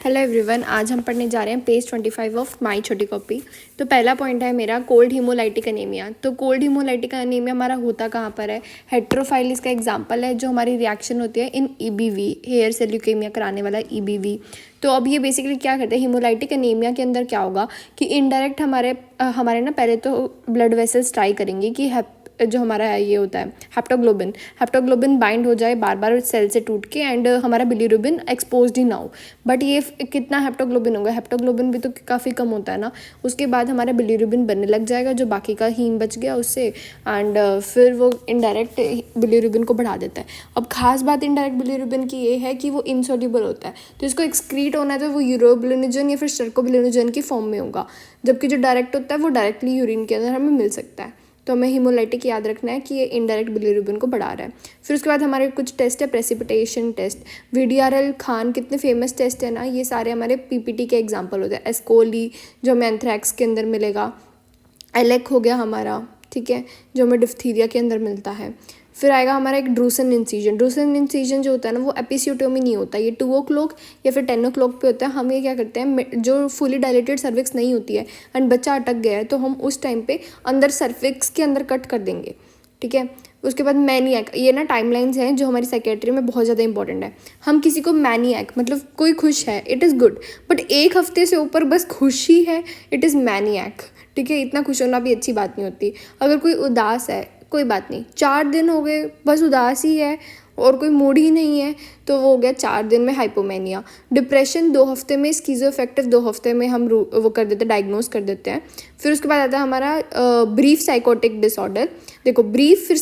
Hello everyone, आज हम पढ़ने जा रहे हैं पेज 25 ऑफ माई छोटी कॉपी। तो पहला पॉइंट है मेरा कोल्ड हीमोलाइटिक अनीमिया। तो कोल्ड हीमोलाइटिक अनीमिया हमारा होता कहाँ पर है? हेट्रोफाइलिस का एग्जांपल है जो हमारी रिएक्शन होती है इन ईबीवी, हेयर सेल ल्यूकेमिया कराने वाला ईबीवी। तो अब ये बेसिकली क्या करते हैं, हीमोलाइटिक अनीमिया के अंदर क्या होगा कि इनडायरेक्ट हमारे ना पहले तो ब्लड वेसल्स ट्राई करेंगे कि जो हमारा ये होता है हेप्टोग्लोबिन बाइंड हो जाए बार बार सेल से टूट के एंड हमारा बिलीरुबिन एक्सपोज्ड ही ना हो। बट ये कितना हेप्टोग्लोबिन होगा? हेप्टोग्लोबिन भी तो काफ़ी कम होता है ना। उसके बाद हमारा बिलीरुबिन बनने लग जाएगा जो बाकी का हीम बच गया उससे, एंड फिर वो इनडायरेक्ट बिलीरुबिन को बढ़ा देता है। अब खास बात इनडायरेक्ट बिलीरुबिन की ये है कि वो इनसोल्यूबल होता है, तो इसको एक्सक्रीट होना है तो वो यूरोबिलिनोजन या फिर स्टर्कोबिलिनोजन की फॉर्म में होगा, जबकि जो डायरेक्ट होता है वो डायरेक्टली यूरिन के अंदर हमें मिल सकता है। तो हमें हीमोलाइटिक याद रखना है कि ये इनडायरेक्ट बिलीरुबिन को बढ़ा रहा है। फिर उसके बाद हमारे कुछ टेस्ट है, प्रेसिपिटेशन टेस्ट, वीडीआरएल, खान, कितने फेमस टेस्ट है ना, ये सारे हमारे पीपीटी के एग्जांपल होते हैं। एस्कोली जो हमें एंथ्रैक्स के अंदर मिलेगा, एलेक हो गया हमारा, ठीक है, जो हमें डिफ्थीरिया के अंदर मिलता है। फिर आएगा हमारा एक ड्रूसन इंसिजन। ड्रूसन इंसिजन जो होता है ना वो एपिसियोटोमी नहीं होता, ये 2 o'clock या फिर 10 o'clock पे होता है। हम ये क्या करते हैं, जो फुली डायलेटेड सर्विक्स नहीं होती है एंड बच्चा अटक गया है तो हम उस टाइम पे अंदर सर्विक्स के अंदर कट कर देंगे, ठीक है। उसके बाद मैनियक, ये ना टाइमलाइंस हैं जो हमारी साइकेट्री में बहुत ज़्यादा इंपॉर्टेंट है। हम किसी को मैनियक मतलब कोई खुश है, इट इज़ गुड, बट 1 हफ्ते से ऊपर बस खुशी है, इट इज़ मैनियक, ठीक है। इतना खुश होना भी अच्छी बात नहीं होती। अगर कोई उदास है, कोई बात नहीं, 4 दिन हो गए बस उदास ही है और कोई मूड ही नहीं है, तो वो हो गया 4 दिन में हाइपोमेनिया। डिप्रेशन 2 हफ्ते में, स्कीज़ोअफेक्टिव 2 हफ्ते में हम वो कर देते हैं, डायग्नोज कर देते हैं। फिर उसके बाद आता है हमारा ब्रीफ साइकोटिक डिसऑर्डर। देखो ब्रीफ, फिर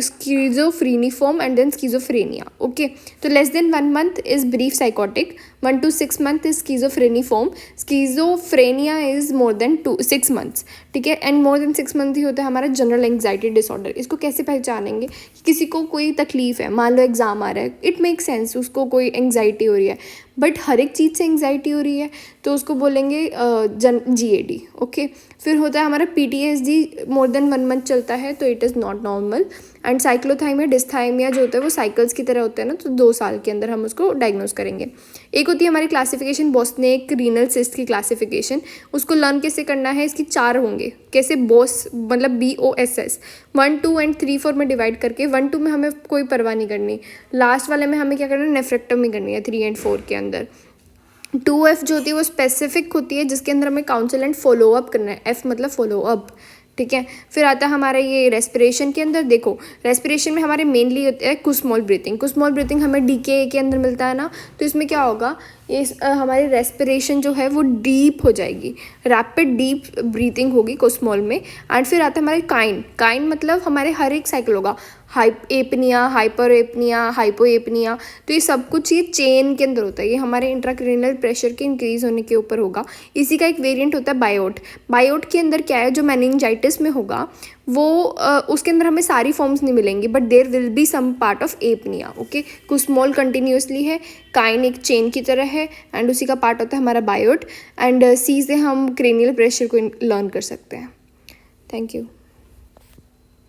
schizophreniform and then schizophrenia, okay. तो less than 1 month is brief psychotic, 1 to 6 month is schizophreniform, schizophrenia is more than 6 months, ठीक है। एंड मोर देन 6 month ही होता है हमारा जनरल एंग्जाइटी डिसऑर्डर। इसको कैसे पहचानेंगे कि किसी को कोई तकलीफ है, मान लो एग्जाम आ रहा है, इट मेक सेंस, उसको कोई एंग्जाइटी हो रही है, बट हर एक चीज़ से एंग्जाइटी हो रही है तो उसको बोलेंगे GAD, ओके। फिर होता है हमारा PTSD, मोर देन 1 month चलता है तो it is not normal. And cyclothymia, डिस्थाइमिया जो होता है वो साइकिल्स की तरह होता है ना, तो 2 साल के अंदर हम उसको डायग्नोज करेंगे। एक होती है हमारी क्लासिफिकेशन बोस्नेक रीनल सिस्ट की क्लासिफिकेशन, उसको लर्न कैसे करना है, इसकी 4 होंगे कैसे, बोस मतलब BOSS, 1, 2 एंड 3, 4 में डिवाइड करके। 1, 2 में हमें कोई परवाह नहीं करनी, लास्ट वाले में हमें क्या करना है, नेफ्रेक्टोमी करनी है 3 एंड 4 के अंदर। 2F जो होती है वो स्पेसिफिक होती है जिसके अंदर हमें काउंसिल एंड फॉलो अप करना है, F मतलब फॉलो अप, ठीक है। फिर आता है हमारा ये रेस्पिरेशन के अंदर। देखो रेस्पिरेशन में हमारे मेनली होता है कुस्मॉल ब्रीथिंग। कुस्मॉल ब्रीथिंग हमें DKA के अंदर मिलता है ना, तो इसमें क्या होगा, ये हमारी रेस्पिरेशन जो है वो डीप हो जाएगी, रैपिड डीप ब्रीथिंग होगी कुस्मॉल में। एंड फिर आता है हमारे काइन मतलब हमारे हर एक साइकिल होगा, apnoea, hyper apnoea, hypo apnoea, तो ये सब कुछ ये चेन के अंदर होता है, ये हमारे इंट्राक्रेनियल प्रेशर के इंक्रीज होने के ऊपर होगा। इसी का एक वेरिएंट होता है बायोट के अंदर क्या है, जो मेनिंजाइटिस में होगा वो उसके अंदर हमें सारी फॉर्म्स नहीं मिलेंगी, but there will be some part of apnea, okay. Kussmaul continuously है, काइन एक चेन की तरह है, एंड उसी का पार्ट होता है हमारा बायोट। एंड C से हम क्रेनियल प्रेशर को लर्न कर सकते हैं। Thank you.